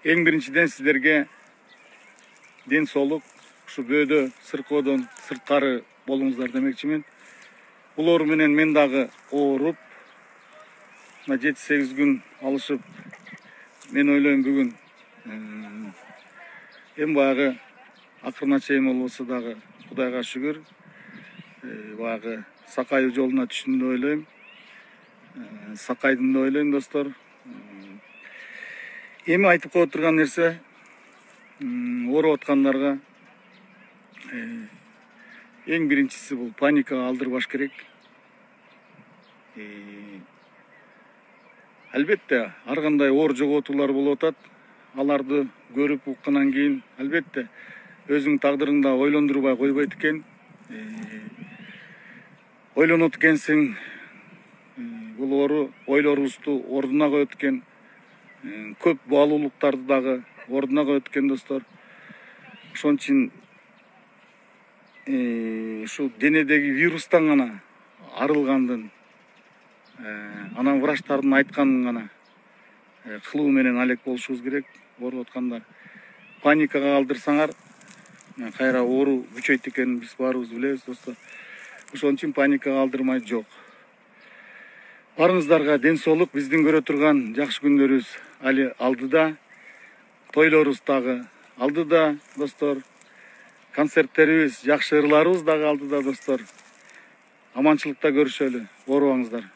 Эң биринчиден сиздерге ден соолук, ушу бөөдө сыркоодон сырткары болуңуздар демекчимин. Бул оору менен мен дагы ооруп, 7-8 күн алышып, мен ойлойм бүгүн эми баягы акырына чейин болбосо дагы Кудайга шүгүр, баягы сакай жолуна түштүм деп ойлойм. Сакайдым деп ойлойм, достор. Эми айтып кое турган нерсе, ооруп аткандарга эң биринчиси бул паникага алдырбаш керек. Албетте, ар кандай оор жоготуулар болуп атат. Аларды көрүп уккандан кийин, албетте, өзүң тагдырыңда ойлондурбай койбойт экен. Ойлонот экенсиң, бул оору ойлорубузду ордуна коет экен. Көп баалуулуктарды дагы ордуна коет экен, достор. Ошон үчүн ушул денедеги вирустан гана арылгандын, анан врачтардын айтканын гана кылуу менен алек болушубуз керек. Ооруп аткандар паникага алдырсаңар, кайра оору күчөйт экенин биз баарыбыз билебиз, достор. Ошон үчүн паникага алдырмай жок. Барыңыздарга ден соолук, биздин көрө турган жакшы күндөрүбүз али алдыда, тойлорубуз дагы алдыда, достор. Концерттерибиз, жакшы ырларыбыз дагы алдыда, достор. Аманчылыкта көрүшөлү, оорубаңыздар.